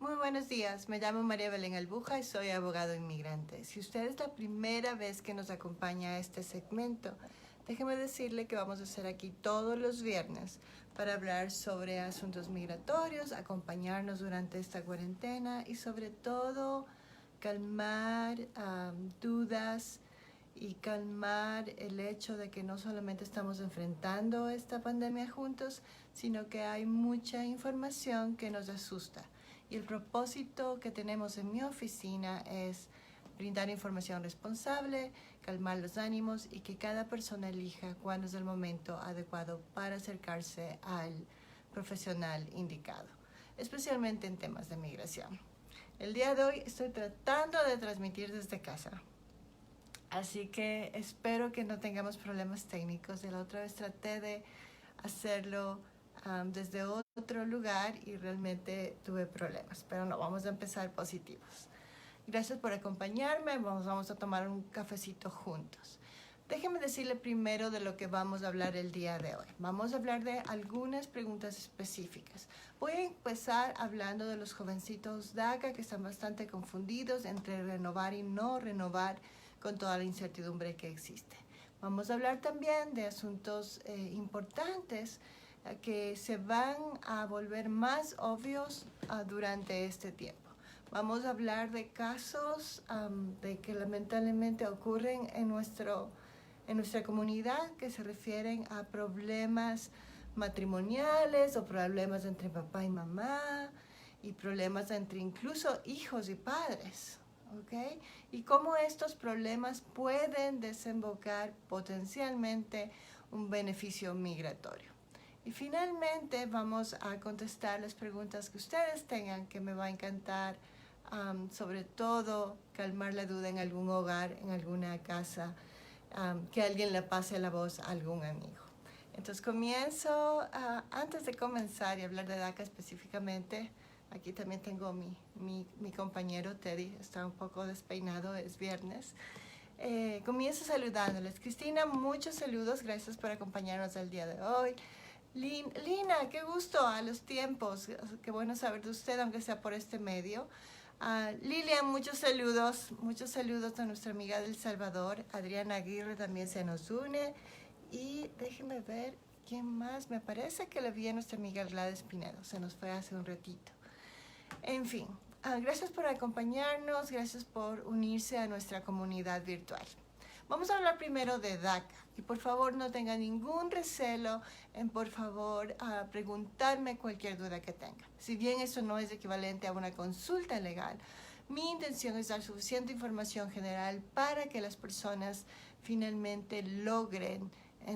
Muy buenos días, me llamo María Belén Albuja y soy abogado inmigrante. Si usted es la primera vez que nos acompaña a este segmento, déjeme decirle que vamos a estar aquí todos los viernes para hablar sobre asuntos migratorios, acompañarnos durante esta cuarentena y sobre todo calmar dudas y calmar el hecho de que no solamente estamos enfrentando esta pandemia juntos, sino que hay mucha información que nos asusta. Y el propósito que tenemos en mi oficina es brindar información responsable, calmar los ánimos y que cada persona elija cuándo es el momento adecuado para acercarse al profesional indicado, especialmente en temas de migración. El día de hoy estoy tratando de transmitir desde casa, así que espero que no tengamos problemas técnicos. De la otra vez traté de hacerlo desde otro lugar y realmente tuve problemas, pero no, vamos a empezar positivos. Gracias por acompañarme, vamos a tomar un cafecito juntos. Déjeme decirle primero de lo que vamos a hablar el día de hoy. Vamos a hablar de algunas preguntas específicas. Voy a empezar hablando de los jovencitos DACA que están bastante confundidos entre renovar y no renovar con toda la incertidumbre que existe. Vamos a hablar también de asuntos importantes que se van a volver más obvios durante este tiempo. Vamos a hablar de casos de que lamentablemente ocurren en nuestra comunidad que se refieren a problemas matrimoniales o problemas entre papá y mamá y problemas entre incluso hijos y padres. ¿Okay? Y cómo estos problemas pueden desembocar potencialmente un beneficio migratorio. Y finalmente vamos a contestar las preguntas que ustedes tengan, que me va a encantar, sobre todo calmar la duda en algún hogar, en alguna casa, que alguien le pase la voz a algún amigo. Entonces comienzo, antes de comenzar y hablar de DACA específicamente. Aquí también tengo mi compañero Teddy, está un poco despeinado, es viernes. Comienzo saludándoles. Cristina, muchos saludos, gracias por acompañarnos el día de hoy. Lina, qué gusto a los tiempos, qué bueno saber de usted, aunque sea por este medio. Lilian, muchos saludos a nuestra amiga del Salvador. Adriana Aguirre también se nos une. Y déjenme ver quién más, me parece que le vi a nuestra amiga Gladys Pinedo, se nos fue hace un ratito. En fin, gracias por acompañarnos, gracias por unirse a nuestra comunidad virtual. Vamos a hablar primero de DACA y por favor no tengan ningún recelo en por favor preguntarme cualquier duda que tengan. Si bien eso no es equivalente a una consulta legal, mi intención es dar suficiente información general para que las personas finalmente logren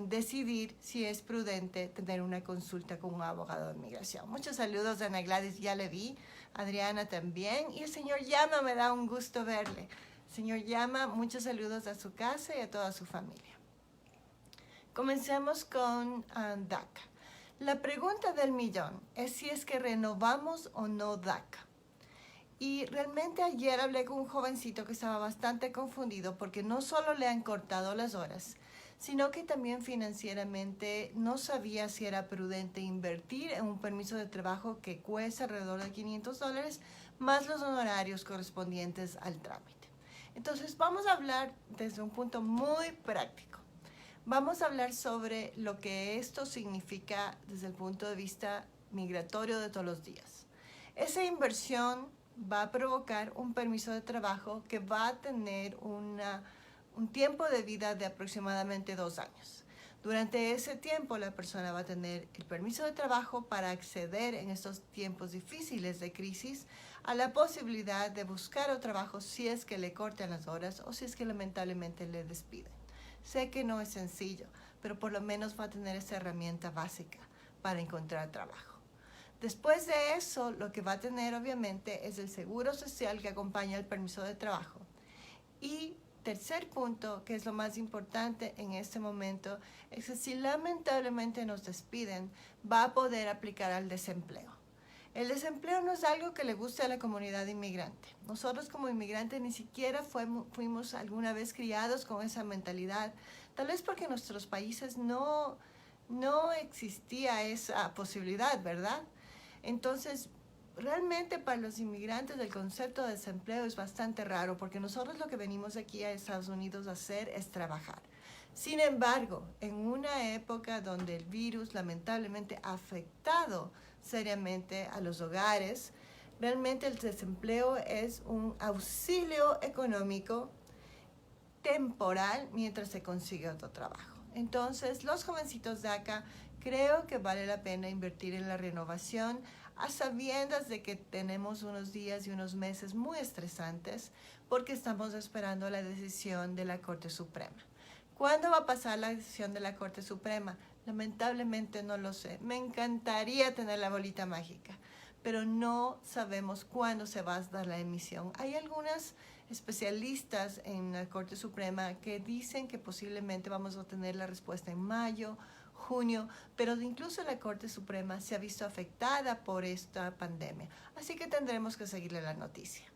decidir si es prudente tener una consulta con un abogado de inmigración. Muchos saludos, Ana Gladys, ya le vi. Adriana también, y el señor Llama, me da un gusto verle. Señor Llama, muchos saludos a su casa y a toda su familia. Comencemos con DACA. La pregunta del millón es si es que renovamos o no DACA. Y realmente ayer hablé con un jovencito que estaba bastante confundido porque no solo le han cortado las horas, sino que también financieramente no sabía si era prudente invertir en un permiso de trabajo que cuesta alrededor de $500 más los honorarios correspondientes al trámite. Entonces vamos a hablar desde un punto muy práctico. Vamos a hablar sobre lo que esto significa desde el punto de vista migratorio de todos los días. Esa inversión va a provocar un permiso de trabajo que va a tener un tiempo de vida de aproximadamente 2 años. Durante ese tiempo la persona va a tener el permiso de trabajo para acceder en estos tiempos difíciles de crisis a la posibilidad de buscar otro trabajo si es que le cortan las horas o si es que lamentablemente le despiden. Sé que no es sencillo, pero por lo menos va a tener esa herramienta básica para encontrar trabajo. Después de eso, lo que va a tener obviamente es el seguro social que acompaña el permiso de trabajo. Y tercer punto, que es lo más importante en este momento, es que si lamentablemente nos despiden, va a poder aplicar al desempleo. El desempleo no es algo que le guste a la comunidad inmigrante. Nosotros como inmigrantes ni siquiera fuimos alguna vez criados con esa mentalidad, tal vez porque en nuestros países no existía esa posibilidad, ¿verdad? Entonces, realmente para los inmigrantes el concepto de desempleo es bastante raro porque nosotros lo que venimos aquí a Estados Unidos a hacer es trabajar. Sin embargo, en una época donde el virus lamentablemente ha afectado seriamente a los hogares, realmente el desempleo es un auxilio económico temporal mientras se consigue otro trabajo. Entonces, los jovencitos de acá creo que vale la pena invertir en la renovación a sabiendas de que tenemos unos días y unos meses muy estresantes porque estamos esperando la decisión de la Corte Suprema. ¿Cuándo va a pasar la decisión de la Corte Suprema? Lamentablemente no lo sé. Me encantaría tener la bolita mágica, pero no sabemos cuándo se va a dar la emisión. Hay algunas especialistas en la Corte Suprema que dicen que posiblemente vamos a tener la respuesta en mayo, junio, pero incluso la Corte Suprema se ha visto afectada por esta pandemia. Así que tendremos que seguirle la noticia.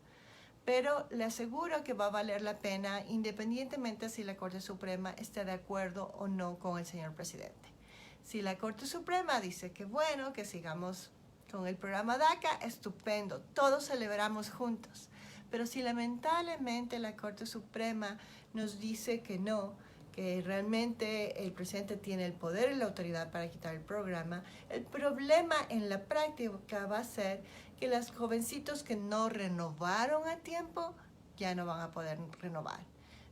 Pero le aseguro que va a valer la pena independientemente si la Corte Suprema está de acuerdo o no con el señor presidente. Si la Corte Suprema dice que bueno, que sigamos con el programa DACA, estupendo, todos celebramos juntos. Pero si lamentablemente la Corte Suprema nos dice que no, que realmente el presidente tiene el poder y la autoridad para quitar el programa, el problema en la práctica va a ser que los jovencitos que no renovaron a tiempo ya no van a poder renovar.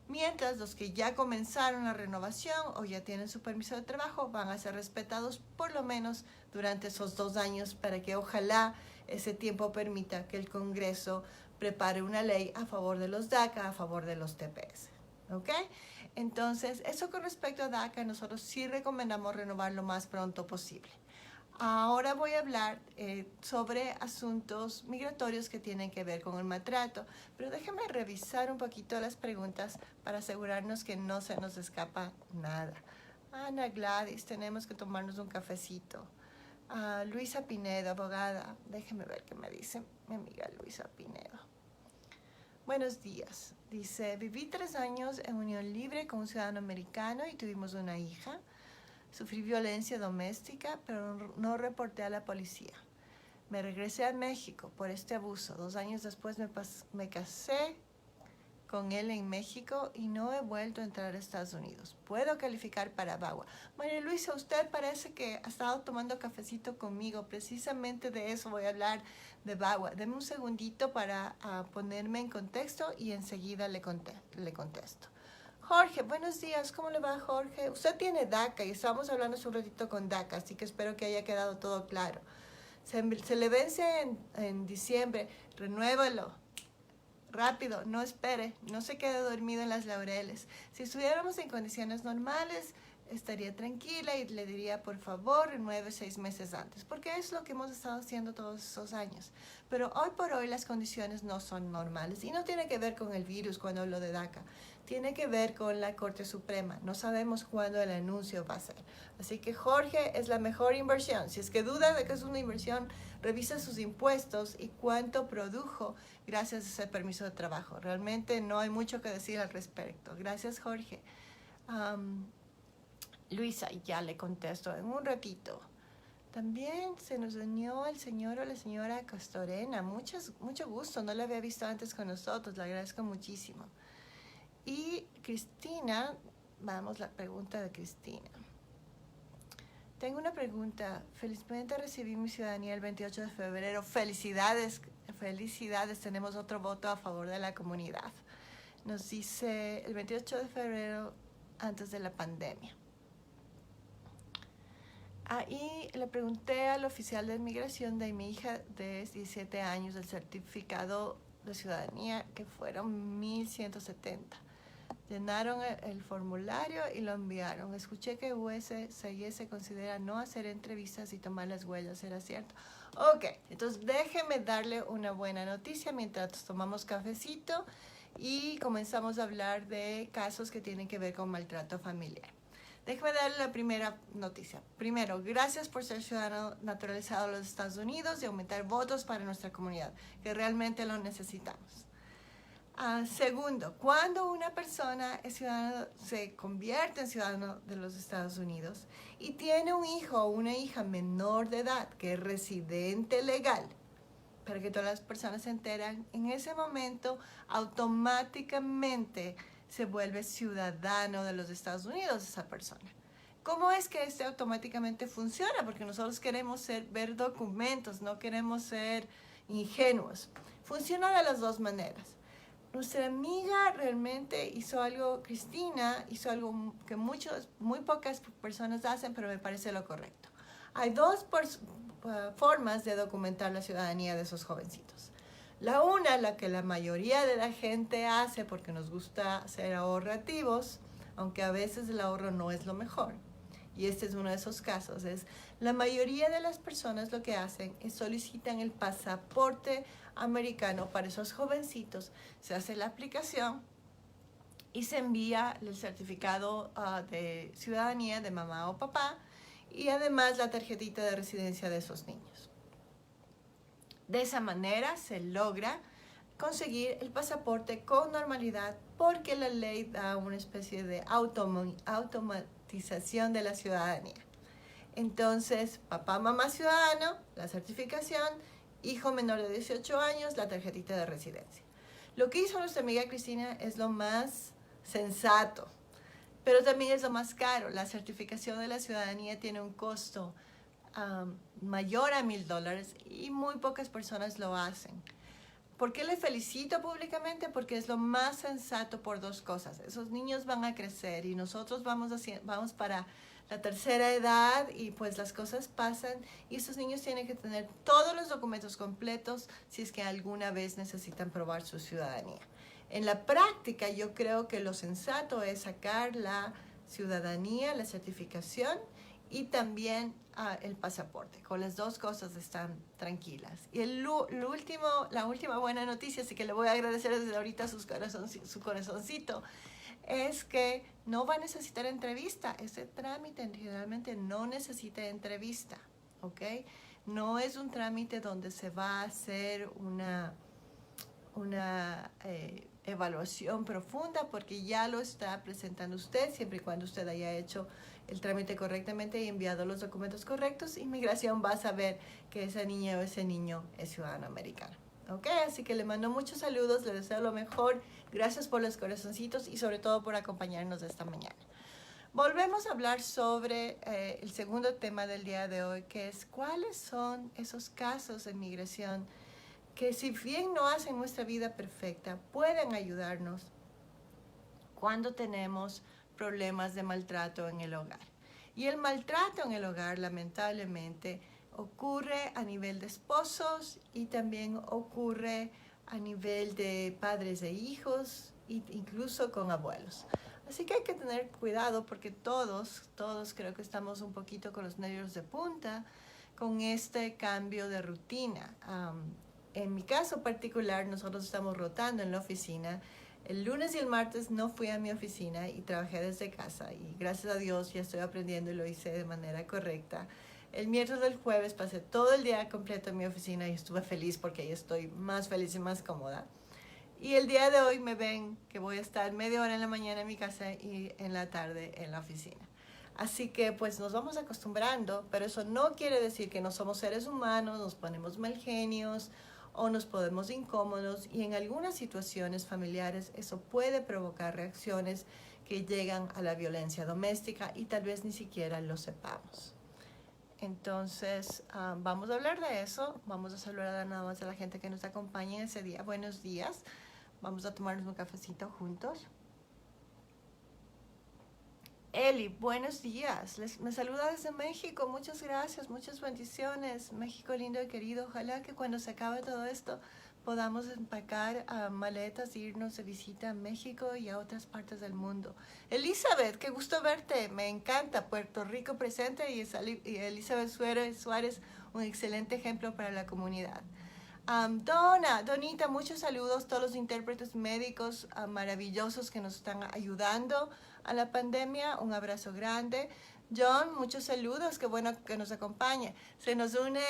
Mientras los que ya comenzaron la renovación o ya tienen su permiso de trabajo van a ser respetados por lo menos durante esos 2 años para que ojalá ese tiempo permita que el Congreso prepare una ley a favor de los DACA, a favor de los TPS. ¿Ok? Entonces, eso con respecto a DACA, nosotros sí recomendamos renovar lo más pronto posible. Ahora voy a hablar sobre asuntos migratorios que tienen que ver con el maltrato, pero déjenme revisar un poquito las preguntas para asegurarnos que no se nos escapa nada. Ana Gladys, tenemos que tomarnos un cafecito. Luisa Pinedo, abogada, déjenme ver qué me dice mi amiga Luisa Pinedo. Buenos días. Dice, viví 3 años en unión libre con un ciudadano americano y tuvimos una hija. Sufrí violencia doméstica, pero no reporté a la policía. Me regresé a México por este abuso. 2 años después me casé con él en México y no he vuelto a entrar a Estados Unidos. ¿Puedo calificar para VAWA? María Luisa, usted parece que ha estado tomando cafecito conmigo. Precisamente de eso voy a hablar de VAWA. Deme un segundito para ponerme en contexto y enseguida le contesto. Jorge, buenos días. ¿Cómo le va, Jorge? Usted tiene DACA y estábamos hablando hace un ratito con DACA, así que espero que haya quedado todo claro. Se le vence en diciembre. Renuévalo. Rápido, no espere, no se quede dormido en las laureles. Si estuviéramos en condiciones normales, estaría tranquila y le diría, por favor, renueve 6 meses antes, porque es lo que hemos estado haciendo todos esos años. Pero hoy por hoy las condiciones no son normales y no tiene que ver con el virus cuando hablo de DACA. Tiene que ver con la Corte Suprema. No sabemos cuándo el anuncio va a ser. Así que Jorge es la mejor inversión. Si es que duda de que es una inversión, revisa sus impuestos y cuánto produjo gracias a ese permiso de trabajo. Realmente no hay mucho que decir al respecto. Gracias, Jorge. Luisa, ya le contesto en un ratito. También se nos unió el señor o la señora Castorena. Mucho gusto. No la había visto antes con nosotros. Le agradezco muchísimo. Y Cristina, vamos la pregunta de Cristina. Tengo una pregunta. Felizmente recibí mi ciudadanía el 28 de febrero. Felicidades, felicidades. Tenemos otro voto a favor de la comunidad. Nos dice el 28 de febrero antes de la pandemia. Ahí le pregunté al oficial de inmigración de mi hija de 17 años el certificado de ciudadanía, que fueron 1170. Llenaron el formulario y lo enviaron. Escuché que USCIS considera no hacer entrevistas y tomar las huellas. ¿Era cierto? Ok, entonces déjeme darle una buena noticia mientras tomamos cafecito y comenzamos a hablar de casos que tienen que ver con maltrato familiar. Déjeme darle la primera noticia. Primero, gracias por ser ciudadano naturalizado de los Estados Unidos y aumentar votos para nuestra comunidad, que realmente lo necesitamos. Segundo, cuando una persona es ciudadano, se convierte en ciudadano de los Estados Unidos y tiene un hijo o una hija menor de edad que es residente legal, para que todas las personas se enteran, en ese momento automáticamente se vuelve ciudadano de los Estados Unidos esa persona. ¿Cómo es que este automáticamente funciona? Porque nosotros queremos ver documentos, no queremos ser ingenuos. Funciona de las dos maneras. Nuestra amiga realmente hizo algo, Cristina hizo algo que muy pocas personas hacen, pero me parece lo correcto. Hay dos formas de documentar la ciudadanía de esos jovencitos. La que la mayoría de la gente hace porque nos gusta ser ahorrativos, aunque a veces el ahorro no es lo mejor. Y este es uno de esos casos, la mayoría de las personas lo que hacen es solicitan el pasaporte americano para esos jovencitos. Se hace la aplicación y se envía el certificado de ciudadanía de mamá o papá y además la tarjetita de residencia de esos niños. De esa manera se logra conseguir el pasaporte con normalidad porque la ley da una especie de automatización de la ciudadanía. Entonces, papá, mamá ciudadano, la certificación, hijo menor de 18 años, la tarjetita de residencia. Lo que hizo nuestra amiga Cristina es lo más sensato, pero también es lo más caro. La certificación de la ciudadanía tiene un costo mayor a $1,000 y muy pocas personas lo hacen. ¿Por qué le felicito públicamente? Porque es lo más sensato por dos cosas. Esos niños van a crecer y nosotros vamos para la tercera edad y pues las cosas pasan y esos niños tienen que tener todos los documentos completos si es que alguna vez necesitan probar su ciudadanía. En la práctica yo creo que lo sensato es sacar la ciudadanía, la certificación y también el pasaporte. Con las dos cosas están tranquilas. Y la última buena noticia, así que le voy a agradecer desde ahorita su corazoncito, es que no va a necesitar entrevista. Ese trámite generalmente no necesita entrevista, ¿ok? No es un trámite donde se va a hacer una evaluación profunda porque ya lo está presentando usted siempre y cuando usted haya hecho el trámite correctamente y enviado los documentos correctos. Inmigración va a saber que esa niña o ese niño es ciudadano americano. ¿Ok? Así que le mando muchos saludos, le deseo lo mejor. Gracias por los corazoncitos y sobre todo por acompañarnos esta mañana. Volvemos a hablar sobre el segundo tema del día de hoy, que es cuáles son esos casos de migración que si bien no hacen nuestra vida perfecta, pueden ayudarnos cuando tenemos problemas de maltrato en el hogar. Y el maltrato en el hogar, lamentablemente, ocurre a nivel de esposos y también ocurre a nivel de padres e hijos e incluso con abuelos. Así que hay que tener cuidado porque todos creo que estamos un poquito con los nervios de punta con este cambio de rutina. En mi caso particular, nosotros estamos rotando en la oficina. El lunes y el martes no fui a mi oficina y trabajé desde casa y gracias a Dios ya estoy aprendiendo y lo hice de manera correcta. El miércoles del jueves pasé todo el día completo en mi oficina y estuve feliz porque ahí estoy más feliz y más cómoda. Y el día de hoy me ven que voy a estar media hora en la mañana en mi casa y en la tarde en la oficina. Así que pues nos vamos acostumbrando, pero eso no quiere decir que no somos seres humanos, nos ponemos mal genios o nos podemos incómodos y en algunas situaciones familiares eso puede provocar reacciones que llegan a la violencia doméstica y tal vez ni siquiera lo sepamos. Entonces vamos a hablar de eso, vamos a saludar nada más a la gente que nos acompaña en ese día. Buenos días, vamos a tomarnos un cafecito juntos. Eli, buenos días. Me saluda desde México. Muchas gracias, muchas bendiciones. México lindo y querido. Ojalá que cuando se acabe todo esto podamos empacar maletas e irnos de visita a México y a otras partes del mundo. Elizabeth, qué gusto verte. Me encanta. Puerto Rico presente y Elizabeth Suárez, un excelente ejemplo para la comunidad. Donita, muchos saludos. Todos los intérpretes médicos maravillosos que nos están ayudando a la pandemia, un abrazo grande. John, muchos saludos, qué bueno que nos acompañe. Se nos une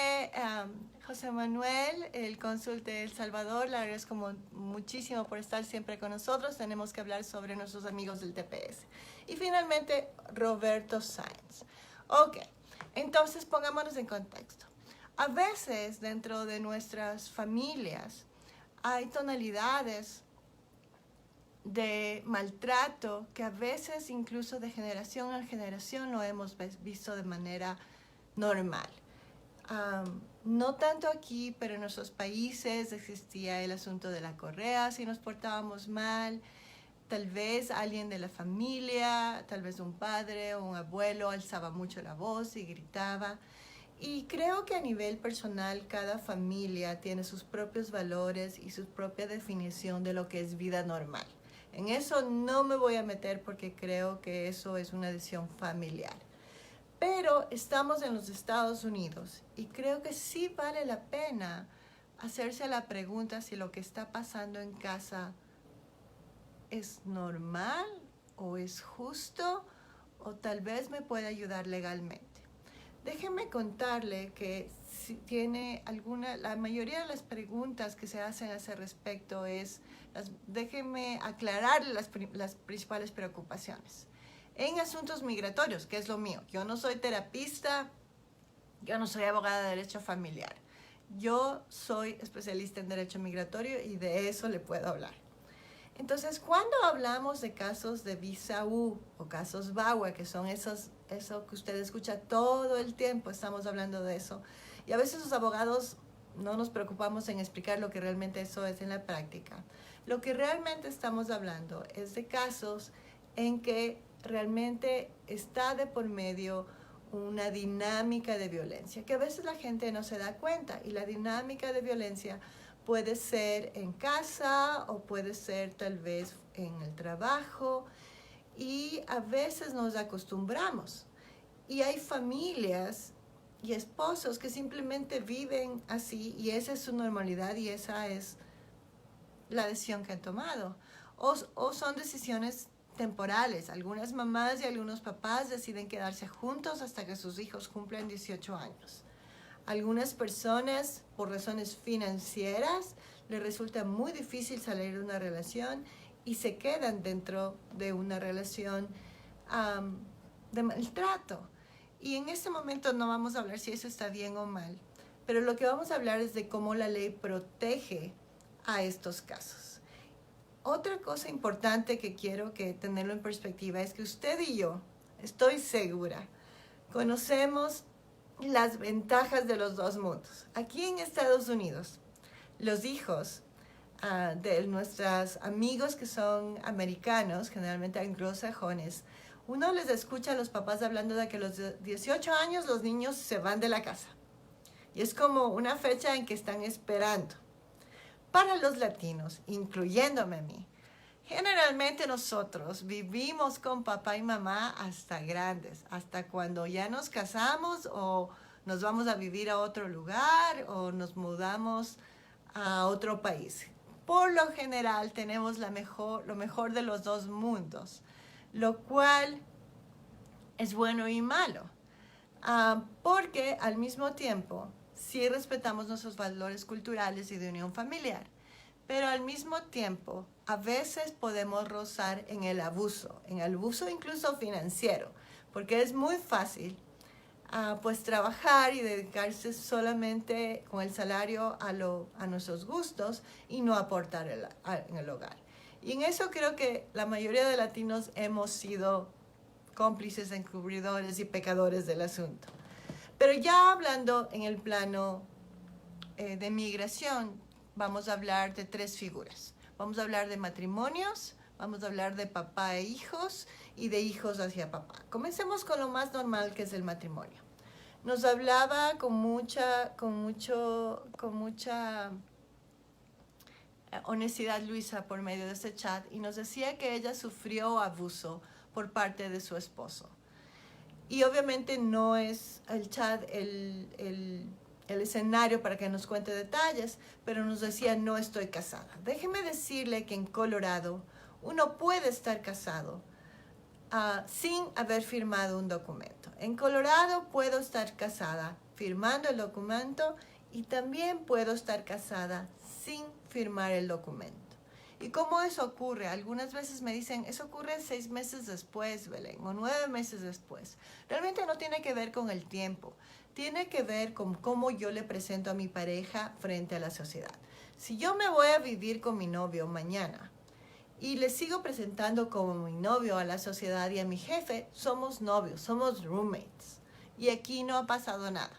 José Manuel, el cónsul de El Salvador. Le agradezco muchísimo por estar siempre con nosotros. Tenemos que hablar sobre nuestros amigos del TPS. Y finalmente, Roberto Sáenz. Ok, entonces pongámonos en contexto. A veces dentro de nuestras familias hay tonalidades de maltrato que a veces incluso de generación en generación lo hemos visto de manera normal. No tanto aquí, pero en nuestros países existía el asunto de la correa si nos portábamos mal. Tal vez alguien de la familia, tal vez un padre o un abuelo alzaba mucho la voz y gritaba. Y creo que a nivel personal cada familia tiene sus propios valores y su propia definición de lo que es vida normal. En eso no me voy a meter porque creo que eso es una decisión familiar. Pero estamos en los Estados Unidos y creo que sí vale la pena hacerse la pregunta si lo que está pasando en casa es normal o es justo o tal vez me puede ayudar legalmente. Déjeme contarle que si tiene la mayoría de las preguntas que se hacen a ese respecto déjeme aclarar las principales preocupaciones. En asuntos migratorios, que es lo mío, yo no soy terapista, yo no soy abogada de derecho familiar. Yo soy especialista en derecho migratorio y de eso le puedo hablar. Entonces, cuando hablamos de casos de visa U o casos VAWA, que son eso que usted escucha todo el tiempo, estamos hablando de eso, y a veces los abogados no nos preocupamos en explicar lo que realmente eso es en la práctica. Lo que realmente estamos hablando es de casos en que realmente está de por medio una dinámica de violencia, que a veces la gente no se da cuenta, y la dinámica de violencia puede ser en casa o puede ser tal vez en el trabajo, y a veces nos acostumbramos. Y hay familias y esposos que simplemente viven así y esa es su normalidad y esa es la decisión que han tomado. O son decisiones temporales. Algunas mamás y algunos papás deciden quedarse juntos hasta que sus hijos cumplen 18 años. Algunas personas, por razones financieras, les resulta muy difícil salir de una relación y se quedan dentro de una relación de maltrato. Y en este momento no vamos a hablar si eso está bien o mal, pero lo que vamos a hablar es de cómo la ley protege a estos casos. Otra cosa importante que quiero que tenerlo en perspectiva es que usted y yo, estoy segura, conocemos las ventajas de los dos mundos. Aquí en Estados Unidos, los hijos de nuestros amigos que son americanos, generalmente anglosajones, uno les escucha a los papás hablando de que a los 18 años los niños se van de la casa. Y es como una fecha en que están esperando. Para los latinos, incluyéndome a mí, generalmente nosotros vivimos con papá y mamá hasta grandes, hasta cuando ya nos casamos o nos vamos a vivir a otro lugar o nos mudamos a otro país. Por lo general tenemos lo mejor de los dos mundos, lo cual es bueno y malo, porque al mismo tiempo sí respetamos nuestros valores culturales y de unión familiar, pero al mismo tiempo a veces podemos rozar en el abuso incluso financiero, porque es muy fácil pues trabajar y dedicarse solamente con el salario a nuestros gustos y no aportar en el hogar. Y en eso creo que la mayoría de latinos hemos sido cómplices, encubridores y pecadores del asunto. Pero ya hablando en el plano de migración, vamos a hablar de tres figuras. Vamos a hablar de matrimonios, vamos a hablar de papá e hijos y de hijos hacia papá. Comencemos con lo más normal, que es el matrimonio. Nos hablaba con mucha honestidad Luisa por medio de este chat y nos decía que ella sufrió abuso por parte de su esposo. Y obviamente no es el chat el escenario para que nos cuente detalles, pero nos decía: no estoy casada. Déjeme decirle que en Colorado uno puede estar casado sin haber firmado un documento. En Colorado puedo estar casada firmando el documento y también puedo estar casada sin firmar el documento. ¿Y cómo eso ocurre? Algunas veces me dicen, eso ocurre 6 meses después, Belén, o 9 meses después. Realmente no tiene que ver con el tiempo. tiene que ver con cómo yo le presento a mi pareja frente a la sociedad. Si yo me voy a vivir con mi novio mañana y le sigo presentando como mi novio a la sociedad y a mi jefe, somos novios, somos roommates. Y aquí no ha pasado nada.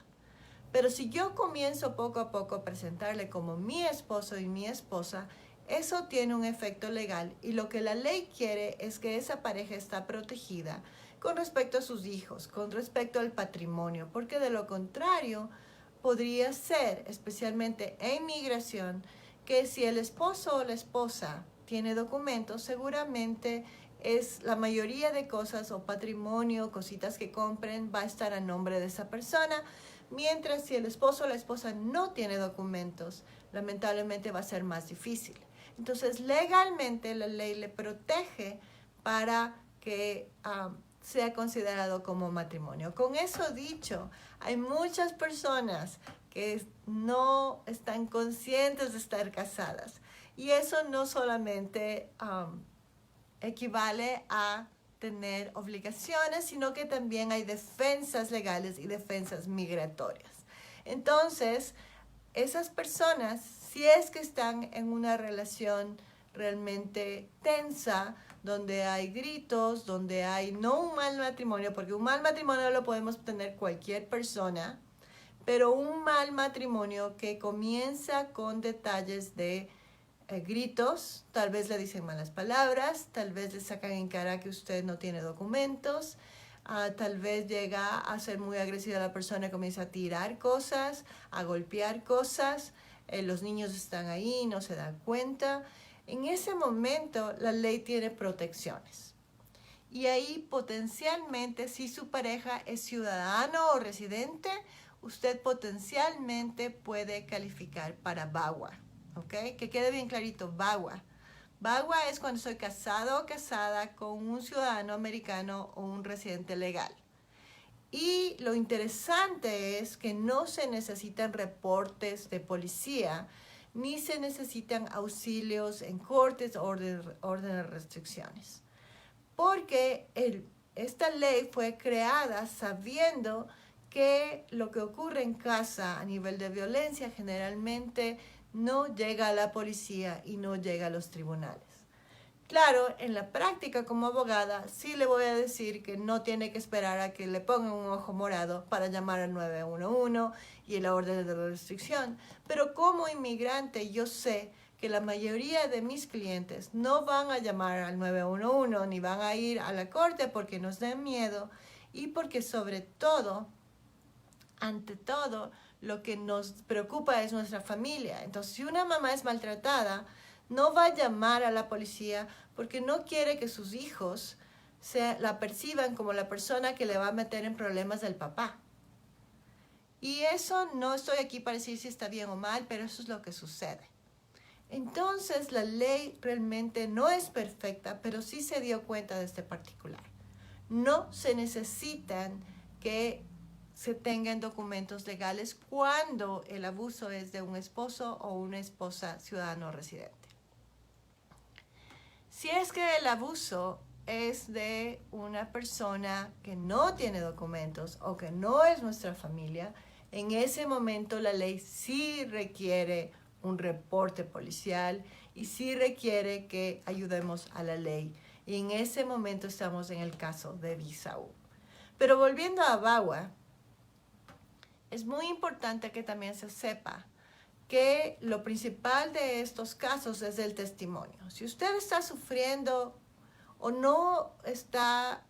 Pero si yo comienzo poco a poco a presentarle como mi esposo y mi esposa, eso tiene un efecto legal y lo que la ley quiere es que esa pareja está protegida con respecto a sus hijos, con respecto al patrimonio, porque de lo contrario podría ser, especialmente en migración, que si el esposo o la esposa tiene documentos, seguramente es la mayoría de cosas o patrimonio, cositas que compren, va a estar a nombre de esa persona, mientras si el esposo o la esposa no tiene documentos, lamentablemente va a ser más difícil. Entonces, legalmente la ley le protege para que sea considerado como matrimonio. Con eso dicho, hay muchas personas que no están conscientes de estar casadas. Y eso no solamente equivale a tener obligaciones, sino que también hay defensas legales y defensas migratorias. Entonces, esas personas, si es que están en una relación realmente tensa, donde hay gritos, donde hay no un mal matrimonio, porque un mal matrimonio lo podemos tener cualquier persona, pero un mal matrimonio que comienza con detalles de gritos, tal vez le dicen malas palabras, tal vez le sacan en cara que usted no tiene documentos, tal vez llega a ser muy agresiva la persona y comienza a tirar cosas, a golpear cosas, los niños están ahí, no se dan cuenta. En ese momento la ley tiene protecciones. Y ahí potencialmente, si su pareja es ciudadano o residente, usted potencialmente puede calificar para VAWA. ¿Ok? Que quede bien clarito, VAWA. VAWA es cuando estoy casado o casada con un ciudadano americano o un residente legal. Y lo interesante es que no se necesitan reportes de policía, ni se necesitan auxilios en cortes o órdenes de restricciones. Porque esta ley fue creada sabiendo que lo que ocurre en casa a nivel de violencia generalmente no llega a la policía y no llega a los tribunales. Claro, en la práctica como abogada sí le voy a decir que no tiene que esperar a que le pongan un ojo morado para llamar al 911 y la orden de restricción, pero como inmigrante yo sé que la mayoría de mis clientes no van a llamar al 911 ni van a ir a la corte porque nos den miedo y porque sobre todo, ante todo, lo que nos preocupa es nuestra familia. Entonces, si una mamá es maltratada, no va a llamar a la policía porque no quiere que sus hijos la perciban como la persona que le va a meter en problemas del papá. Y eso no estoy aquí para decir si está bien o mal, pero eso es lo que sucede. Entonces, la ley realmente no es perfecta, pero sí se dio cuenta de este particular. No se necesitan que se tengan documentos legales cuando el abuso es de un esposo o una esposa ciudadano residente. Si es que el abuso es de una persona que no tiene documentos o que no es nuestra familia, en ese momento la ley sí requiere un reporte policial y sí requiere que ayudemos a la ley. Y en ese momento estamos en el caso de Visa U. Pero volviendo a VAWA, es muy importante que también se sepa que lo principal de estos casos es el testimonio. Si usted está sufriendo o no está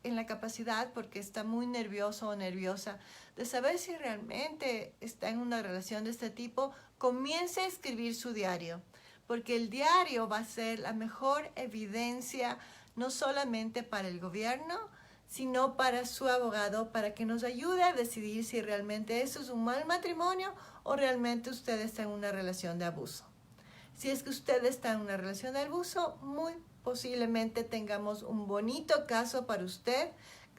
en la capacidad porque está muy nervioso o nerviosa de saber si realmente está en una relación de este tipo, comience a escribir su diario, porque el diario va a ser la mejor evidencia no solamente para el gobierno, sino para su abogado, para que nos ayude a decidir si realmente eso es un mal matrimonio o realmente usted está en una relación de abuso. Si es que usted está en una relación de abuso, muy posiblemente tengamos un bonito caso para usted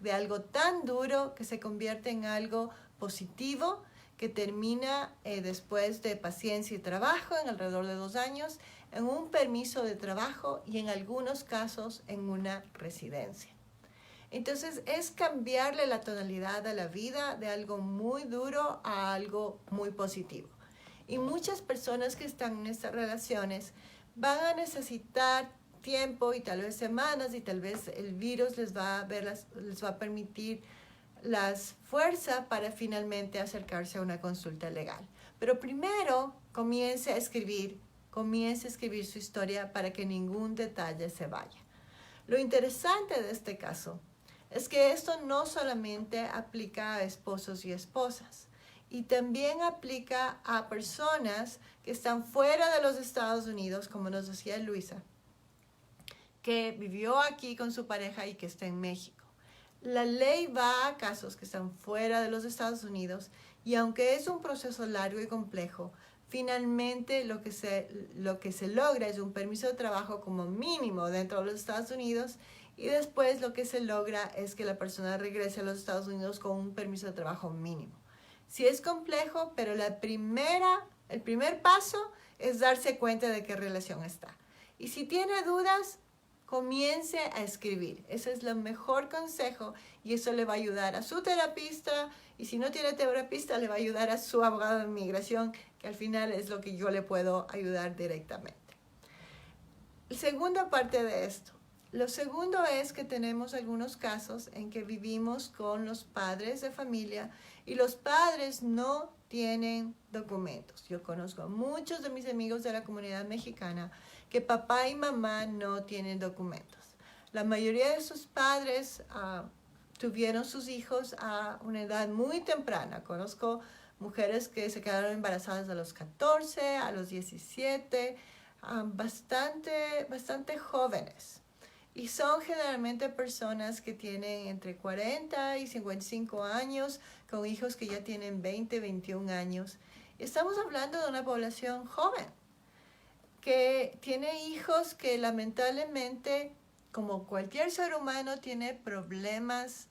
de algo tan duro que se convierte en algo positivo, que termina después de paciencia y trabajo, en alrededor de 2 años, en un permiso de trabajo y en algunos casos en una residencia. Entonces es cambiarle la tonalidad a la vida de algo muy duro a algo muy positivo. Y muchas personas que están en estas relaciones van a necesitar tiempo y tal vez semanas y tal vez el virus les va a permitir las fuerzas para finalmente acercarse a una consulta legal. Pero primero comience a escribir su historia para que ningún detalle se vaya. Lo interesante de este caso es que esto no solamente aplica a esposos y esposas, y también aplica a personas que están fuera de los Estados Unidos, como nos decía Luisa, que vivió aquí con su pareja y que está en México. La ley va a casos que están fuera de los Estados Unidos y aunque es un proceso largo y complejo, finalmente lo que se logra es un permiso de trabajo como mínimo dentro de los Estados Unidos y después lo que se logra es que la persona regrese a los Estados Unidos con un permiso de trabajo mínimo. Sí es complejo, pero el primer paso es darse cuenta de qué relación está. Y si tiene dudas, comience a escribir. Ese es el mejor consejo y eso le va a ayudar a su terapista y si no tiene terapista le va a ayudar a su abogado de inmigración, que al final es lo que yo le puedo ayudar directamente. La segunda parte de esto. Lo segundo es que tenemos algunos casos en que vivimos con los padres de familia y los padres no tienen documentos. Yo conozco a muchos de mis amigos de la comunidad mexicana que papá y mamá no tienen documentos. La mayoría de sus padres tuvieron sus hijos a una edad muy temprana. Conozco mujeres que se quedaron embarazadas a los 14, a los 17, bastante jóvenes. Y son generalmente personas que tienen entre 40 y 55 años, con hijos que ya tienen 20, 21 años. Estamos hablando de una población joven, que tiene hijos que lamentablemente, como cualquier ser humano, tiene problemas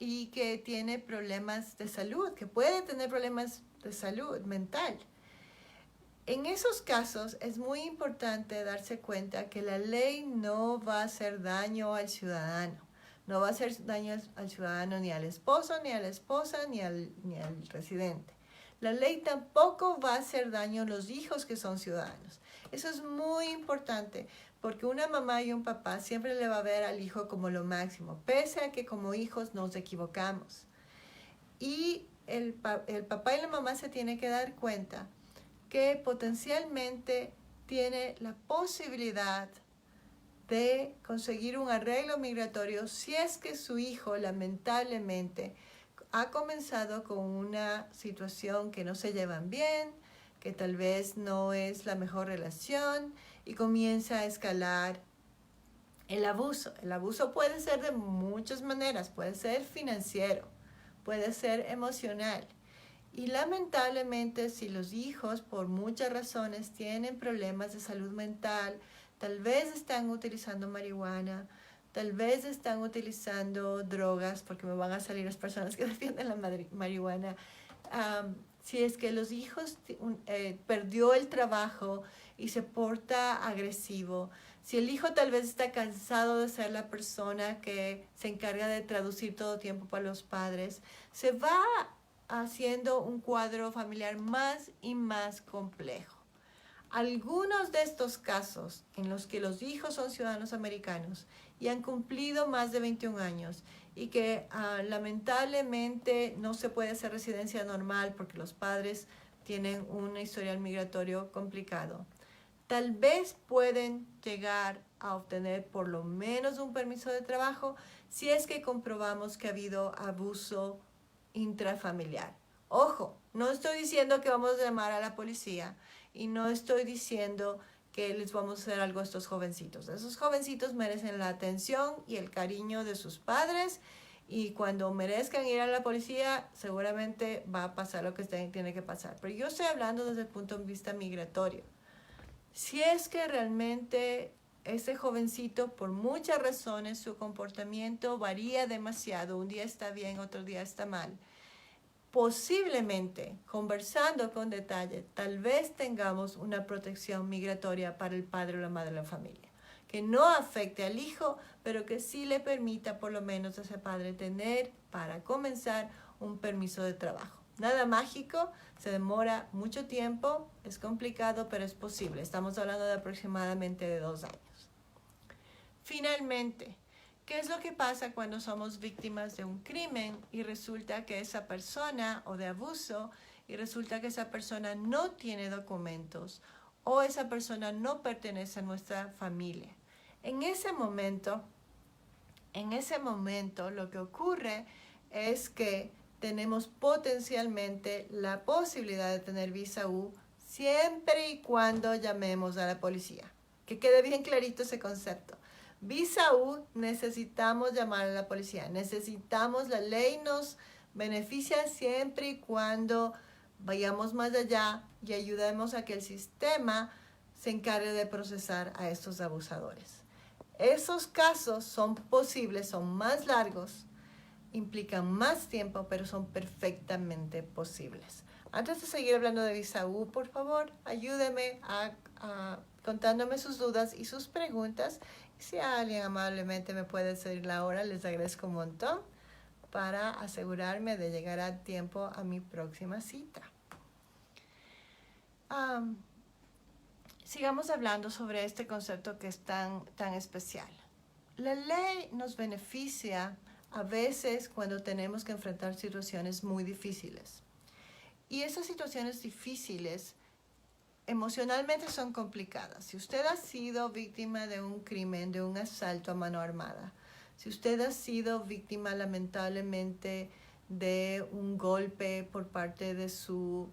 y que tiene problemas de salud, que puede tener problemas de salud mental. En esos casos es muy importante darse cuenta que la ley no va a hacer daño al ciudadano. No va a hacer daño al ciudadano ni al esposo, ni a la esposa, ni al residente. La ley tampoco va a hacer daño a los hijos que son ciudadanos. Eso es muy importante porque una mamá y un papá siempre le va a ver al hijo como lo máximo, pese a que como hijos nos equivocamos. Y el papá y la mamá se tienen que dar cuenta que potencialmente tiene la posibilidad de conseguir un arreglo migratorio si es que su hijo lamentablemente ha comenzado con una situación que no se llevan bien, que tal vez no es la mejor relación y comienza a escalar el abuso. El abuso puede ser de muchas maneras, puede ser financiero, puede ser emocional. Y lamentablemente si los hijos por muchas razones tienen problemas de salud mental, tal vez están utilizando marihuana, tal vez están utilizando drogas, porque me van a salir las personas que defienden la marihuana. Si es que los hijos perdió el trabajo y se porta agresivo, si el hijo tal vez está cansado de ser la persona que se encarga de traducir todo tiempo para los padres, se va haciendo un cuadro familiar más y más complejo. Algunos de estos casos en los que los hijos son ciudadanos americanos y han cumplido más de 21 años y que lamentablemente no se puede hacer residencia normal porque los padres tienen un historial migratorio complicado, tal vez pueden llegar a obtener por lo menos un permiso de trabajo si es que comprobamos que ha habido abuso intrafamiliar. Ojo, no estoy diciendo que vamos a llamar a la policía y no estoy diciendo que les vamos a hacer algo a estos jovencitos. Esos jovencitos merecen la atención y el cariño de sus padres y cuando merezcan ir a la policía seguramente va a pasar lo que tiene que pasar. Pero yo estoy hablando desde el punto de vista migratorio. Si es que realmente ese jovencito, por muchas razones, su comportamiento varía demasiado. Un día está bien, otro día está mal. Posiblemente, conversando con detalle, tal vez tengamos una protección migratoria para el padre o la madre de la familia. que no afecte al hijo, pero que sí le permita por lo menos a ese padre tener, para comenzar, un permiso de trabajo. Nada mágico, se demora mucho tiempo, es complicado, pero es posible. Estamos hablando de aproximadamente de 2 años. Finalmente, ¿qué es lo que pasa cuando somos víctimas de un crimen y resulta que esa persona, o de abuso, y resulta que esa persona no tiene documentos o esa persona no pertenece a nuestra familia? En ese momento lo que ocurre es que tenemos potencialmente la posibilidad de tener visa U siempre y cuando llamemos a la policía. Que quede bien clarito ese concepto. Visa U, necesitamos llamar a la policía. La ley nos beneficia siempre y cuando vayamos más allá y ayudemos a que el sistema se encargue de procesar a estos abusadores. Esos casos son posibles, son más largos, implican más tiempo, pero son perfectamente posibles. Antes de seguir hablando de visa U, por favor, ayúdeme contándome sus dudas y sus preguntas. Y si alguien amablemente me puede seguir la hora, les agradezco un montón para asegurarme de llegar a tiempo a mi próxima cita. Sigamos hablando sobre este concepto que es tan especial. La ley nos beneficia a veces cuando tenemos que enfrentar situaciones muy difíciles. Y esas situaciones difíciles emocionalmente son complicadas. Si usted ha sido víctima de un crimen, de un asalto a mano armada, si usted ha sido víctima lamentablemente de un golpe por parte de su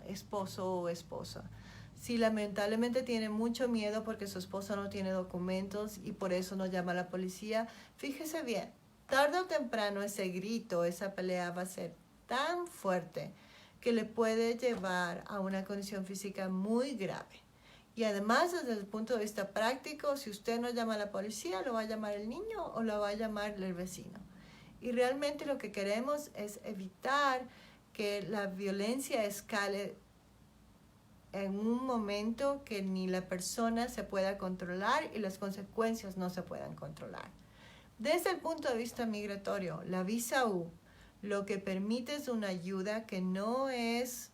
esposo o esposa, si lamentablemente tiene mucho miedo porque su esposo no tiene documentos y por eso no llama a la policía, fíjese bien, tarde o temprano ese grito, esa pelea va a ser tan fuerte que le puede llevar a una condición física muy grave. Y además, desde el punto de vista práctico, si usted no llama a la policía, lo va a llamar el niño o lo va a llamar el vecino. Y realmente lo que queremos es evitar que la violencia escale en un momento que ni la persona se pueda controlar y las consecuencias no se puedan controlar. Desde el punto de vista migratorio, la visa U lo que permite es una ayuda que no es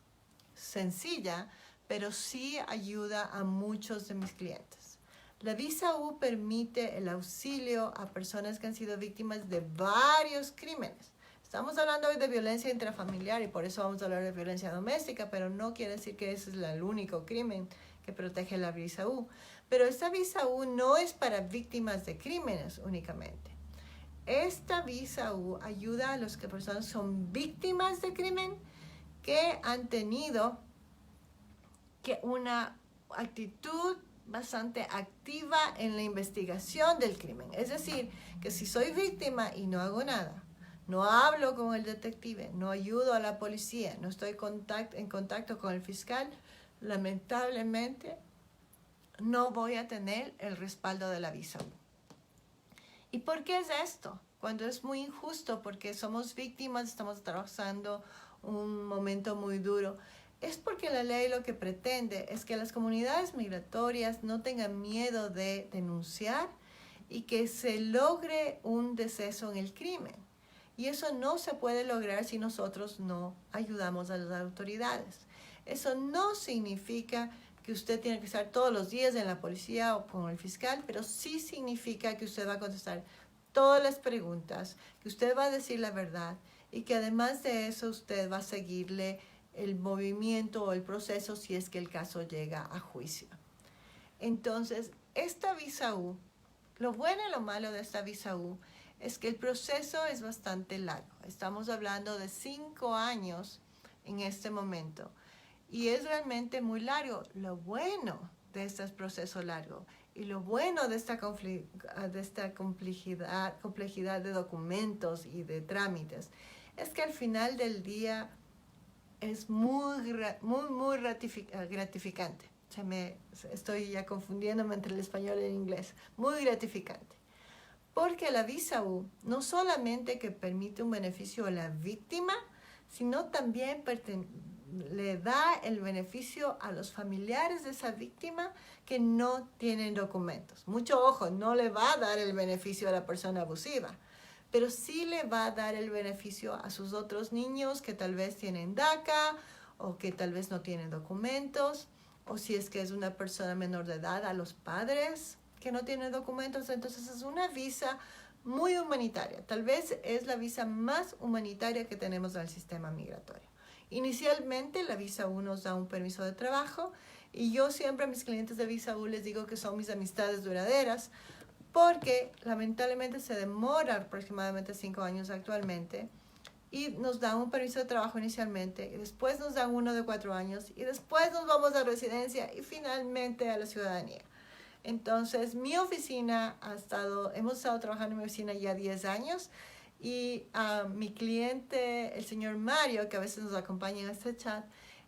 sencilla, pero sí ayuda a muchos de mis clientes. La visa U permite el auxilio a personas que han sido víctimas de varios crímenes. Estamos hablando hoy de violencia intrafamiliar y por eso vamos a hablar de violencia doméstica, pero no quiere decir que ese es el único crimen que protege la visa U. Pero esta visa U no es para víctimas de crímenes únicamente. Esta visa U ayuda a las personas que son víctimas de crimen que han tenido una actitud bastante activa en la investigación del crimen. Es decir, que si soy víctima y no hago nada, no hablo con el detective, no ayudo a la policía, no estoy en contacto con el fiscal, lamentablemente no voy a tener el respaldo de la visa U. ¿Y por qué es esto? Cuando es muy injusto, porque somos víctimas, estamos atravesando un momento muy duro. Es porque la ley lo que pretende es que las comunidades migratorias no tengan miedo de denunciar y que se logre un deceso en el crimen. Y eso no se puede lograr si nosotros no ayudamos a las autoridades. Eso no significa que usted tiene que estar todos los días en la policía o con el fiscal, pero sí significa que usted va a contestar todas las preguntas, que usted va a decir la verdad y que además de eso usted va a seguirle el movimiento o el proceso si es que el caso llega a juicio. Entonces, esta visa U, lo bueno y lo malo de esta visa U es que el proceso es bastante largo. Estamos hablando de 5 años en este momento. Y es realmente muy largo. Lo bueno de este proceso largo y lo bueno de esta complejidad de documentos y de trámites es que al final del día es muy gratificante. Estoy ya confundiéndome entre el español y el inglés. Muy gratificante. Porque la visa U no solamente que permite un beneficio a la víctima, sino también le da el beneficio a los familiares de esa víctima que no tienen documentos. Mucho ojo, no le va a dar el beneficio a la persona abusiva, pero sí le va a dar el beneficio a sus otros niños que tal vez tienen DACA o que tal vez no tienen documentos, o si es que es una persona menor de edad, a los padres que no tienen documentos. Entonces es una visa muy humanitaria. Tal vez es la visa más humanitaria que tenemos en el sistema migratorio. Inicialmente la visa U nos da un permiso de trabajo y yo siempre a mis clientes de visa U les digo que son mis amistades duraderas porque lamentablemente se demora aproximadamente 5 años actualmente y nos dan un permiso de trabajo inicialmente y después nos dan uno de 4 años y después nos vamos a residencia y finalmente a la ciudadanía. Entonces mi oficina hemos estado trabajando en mi oficina ya 10 años y mi cliente, el señor Mario, que a veces nos acompaña en este chat,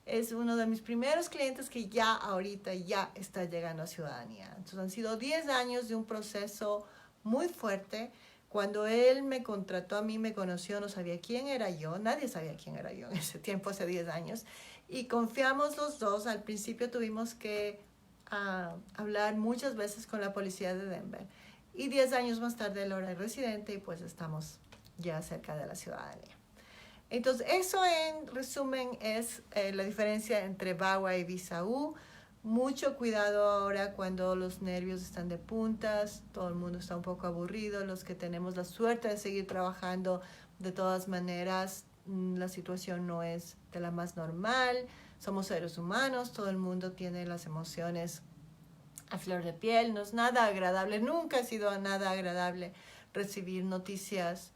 es uno de mis primeros clientes que ya ahorita ya está llegando a ciudadanía. Entonces han sido 10 años de un proceso muy fuerte. Cuando él me contrató a mí, me conoció, no sabía quién era yo, nadie sabía quién era yo en ese tiempo, hace 10 años, y confiamos los dos. Al principio tuvimos que hablar muchas veces con la policía de Denver, y 10 años más tarde él era residente y pues estamos ya cerca de la ciudadanía. Entonces, eso en resumen es la diferencia entre VAWA y visa U. Mucho cuidado ahora cuando los nervios están de puntas, todo el mundo está un poco aburrido, los que tenemos la suerte de seguir trabajando, de todas maneras, la situación no es de la más normal, somos seres humanos, todo el mundo tiene las emociones a flor de piel, no es nada agradable, nunca ha sido nada agradable recibir noticias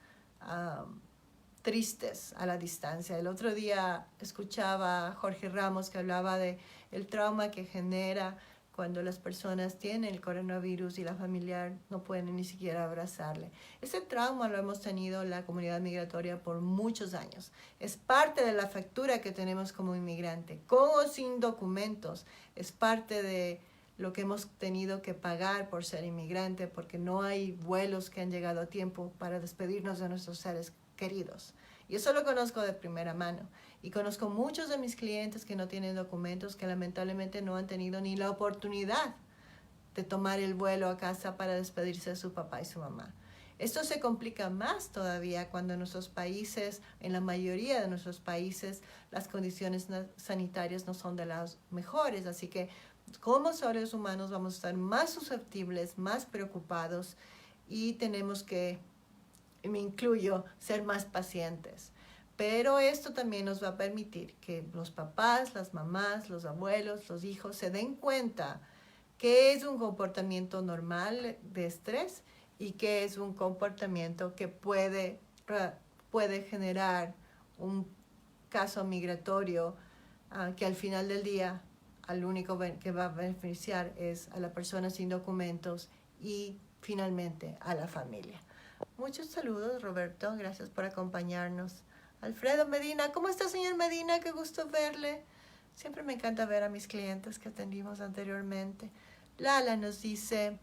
tristes a la distancia. El otro día escuchaba a Jorge Ramos que hablaba de el trauma que genera cuando las personas tienen el coronavirus y la familiar no pueden ni siquiera abrazarle. Ese trauma lo hemos tenido la comunidad migratoria por muchos años. Es parte de la factura que tenemos como inmigrante, con o sin documentos. Es parte de lo que hemos tenido que pagar por ser inmigrante, porque no hay vuelos que han llegado a tiempo para despedirnos de nuestros seres queridos. Y eso lo conozco de primera mano. Y conozco muchos de mis clientes que no tienen documentos, que lamentablemente no han tenido ni la oportunidad de tomar el vuelo a casa para despedirse de su papá y su mamá. Esto se complica más todavía cuando en nuestros países, en la mayoría de nuestros países, las condiciones sanitarias no son de las mejores. Así que como seres humanos vamos a estar más susceptibles, más preocupados y tenemos que, me incluyo, ser más pacientes. Pero esto también nos va a permitir que los papás, las mamás, los abuelos, los hijos se den cuenta que es un comportamiento normal de estrés y que es un comportamiento que puede generar un caso migratorio que al final del día al único que va a beneficiar es a la persona sin documentos y finalmente a la familia. Muchos saludos, Roberto. Gracias por acompañarnos. Alfredo Medina. ¿Cómo está, señor Medina? Qué gusto verle. Siempre me encanta ver a mis clientes que atendimos anteriormente. Lala nos dice,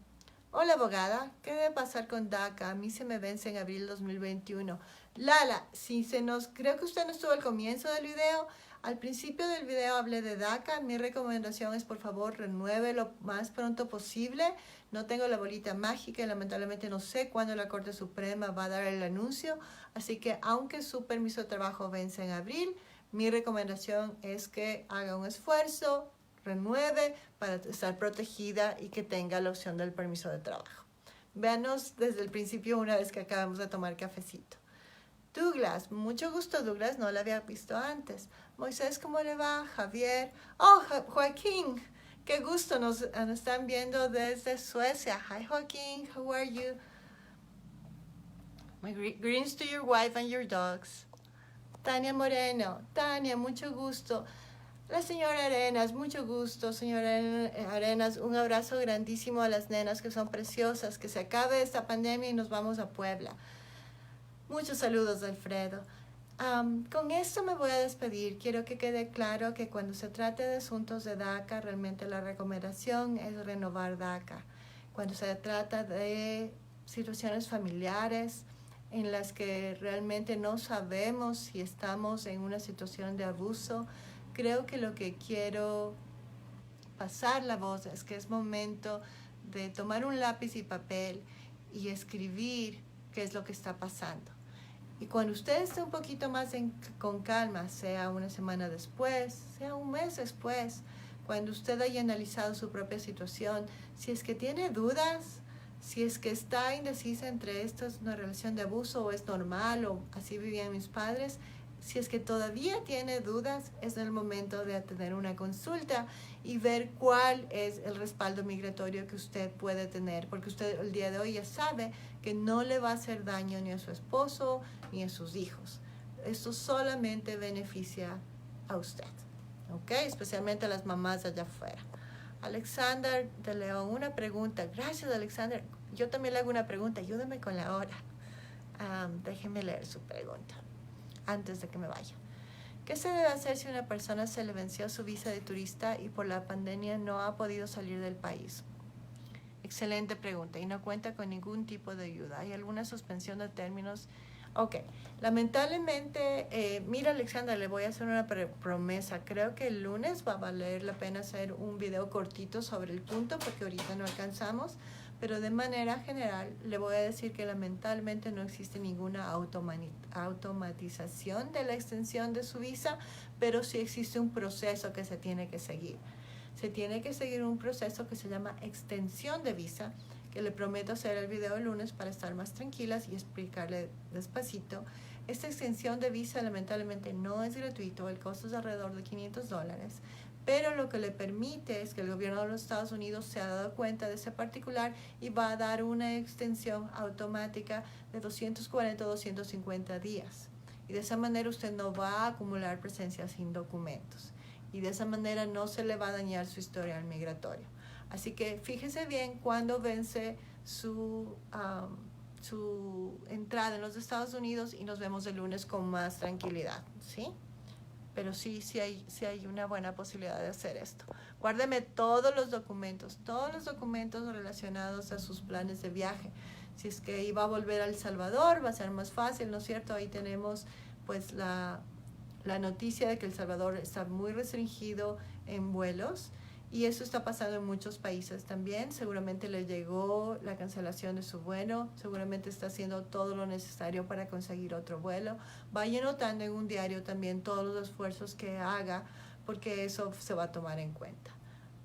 hola abogada, ¿qué debe pasar con DACA? A mí se me vence en abril 2021. Lala, creo que usted no estuvo al comienzo del video. Al principio del video hablé de DACA. Mi recomendación es, por favor, renueve lo más pronto posible. No tengo la bolita mágica y lamentablemente no sé cuándo la Corte Suprema va a dar el anuncio. Así que aunque su permiso de trabajo vence en abril, mi recomendación es que haga un esfuerzo, renueve para estar protegida y que tenga la opción del permiso de trabajo. Véanos desde el principio una vez que acabamos de tomar cafecito. Douglas, mucho gusto Douglas, no la había visto antes. Moisés, ¿cómo le va? Javier. Oh, Joaquín, qué gusto, nos están viendo desde Suecia. Hi Joaquín, how are you? My greetings to your wife and your dogs. Tania Moreno, Tania, mucho gusto. La señora Arenas, mucho gusto, señora Arenas. Un abrazo grandísimo a las nenas que son preciosas. Que se acabe esta pandemia y nos vamos a Puebla. Muchos saludos, Alfredo. Con esto me voy a despedir. Quiero que quede claro que cuando se trate de asuntos de DACA, realmente la recomendación es renovar DACA. Cuando se trata de situaciones familiares en las que realmente no sabemos si estamos en una situación de abuso, creo que lo que quiero pasar la voz es que es momento de tomar un lápiz y papel y escribir qué es lo que está pasando. Y cuando usted esté un poquito más con calma, sea una semana después, sea un mes después, cuando usted haya analizado su propia situación, si es que tiene dudas, si es que está indecisa entre esto es una relación de abuso o es normal o así vivían mis padres, si es que todavía tiene dudas, es el momento de tener una consulta y ver cuál es el respaldo migratorio que usted puede tener, porque usted el día de hoy ya sabe que no le va a hacer daño ni a su esposo ni a sus hijos. Esto solamente beneficia a usted, ¿ok? Especialmente a las mamás allá afuera. Alexander de León, una pregunta. Gracias, Alexander. Yo también le hago una pregunta. Ayúdame con la hora. Déjeme leer su pregunta antes de que me vaya. ¿Qué se debe hacer si una persona se le venció su visa de turista y por la pandemia no ha podido salir del país? Excelente pregunta y no cuenta con ningún tipo de ayuda. ¿Hay alguna suspensión de términos? Ok, lamentablemente, mira Alexandra, le voy a hacer una promesa. Creo que el lunes va a valer la pena hacer un video cortito sobre el punto porque ahorita no alcanzamos. Pero de manera general le voy a decir que lamentablemente no existe ninguna automatización de la extensión de su visa, pero sí existe un proceso que se tiene que seguir. Se tiene que seguir un proceso que se llama extensión de visa, que le prometo hacer el video el lunes para estar más tranquilas y explicarle despacito. Esta extensión de visa lamentablemente no es gratuito, el costo es alrededor de $500. Pero lo que le permite es que el gobierno de los Estados Unidos se ha dado cuenta de ese particular y va a dar una extensión automática de 240 o 250 días. Y de esa manera usted no va a acumular presencia sin documentos. Y de esa manera no se le va a dañar su historial migratorio. Así que fíjese bien cuándo vence su entrada en los Estados Unidos y nos vemos el lunes con más tranquilidad, ¿sí? Pero sí hay una buena posibilidad de hacer esto. Guárdeme todos los documentos relacionados a sus planes de viaje. Si es que iba a volver a El Salvador, va a ser más fácil, ¿no es cierto? Ahí tenemos pues la noticia de que El Salvador está muy restringido en vuelos y eso está pasando en muchos países también. Seguramente le llegó la cancelación de su vuelo, seguramente está haciendo todo lo necesario para conseguir otro vuelo. Vaya anotando en un diario también todos los esfuerzos que haga porque eso se va a tomar en cuenta.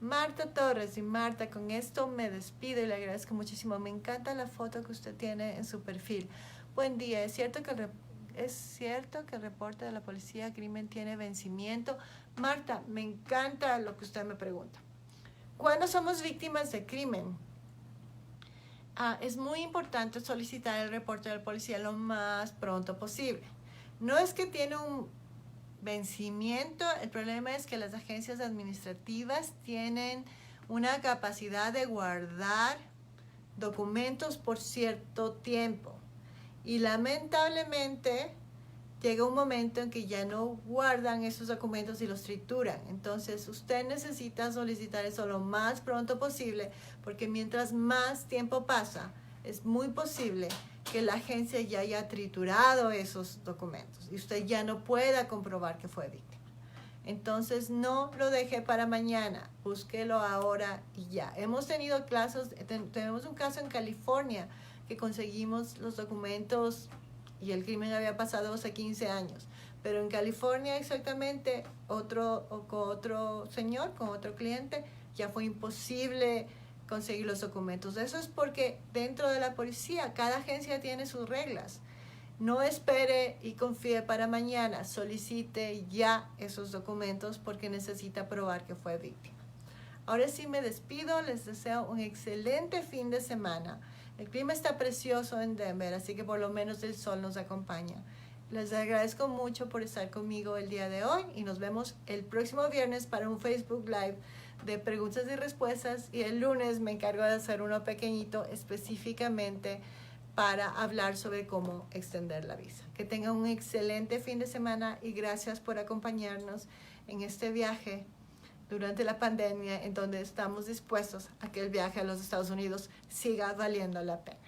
Marta Torres, y Marta, con esto me despido y le agradezco muchísimo. Me encanta la foto que usted tiene en su perfil. Buen día, ¿es cierto que el reporte de la policía crimen tiene vencimiento? Marta, me encanta lo que usted me pregunta. Cuando somos víctimas de crimen, es muy importante solicitar el reporte de la policía lo más pronto posible. No es que tiene un vencimiento, el problema es que las agencias administrativas tienen una capacidad de guardar documentos por cierto tiempo. Y lamentablemente llega un momento en que ya no guardan esos documentos y los trituran. Entonces usted necesita solicitar eso lo más pronto posible porque mientras más tiempo pasa, es muy posible que la agencia ya haya triturado esos documentos y usted ya no pueda comprobar que fue víctima. Entonces no lo deje para mañana, búsquelo ahora y ya. Hemos tenido casos, tenemos un caso en California que conseguimos los documentos y el crimen había pasado hace 15 años. Pero en California exactamente, con otro señor, con otro cliente, ya fue imposible conseguir los documentos. Eso es porque dentro de la policía, cada agencia tiene sus reglas. No espere y confíe para mañana, solicite ya esos documentos porque necesita probar que fue víctima. Ahora sí me despido, les deseo un excelente fin de semana. El clima está precioso en Denver, así que por lo menos el sol nos acompaña. Les agradezco mucho por estar conmigo el día de hoy y nos vemos el próximo viernes para un Facebook Live de preguntas y respuestas y el lunes me encargo de hacer uno pequeñito específicamente para hablar sobre cómo extender la visa. Que tengan un excelente fin de semana y gracias por acompañarnos en este viaje durante la pandemia en donde estamos dispuestos a que el viaje a los Estados Unidos siga valiendo la pena.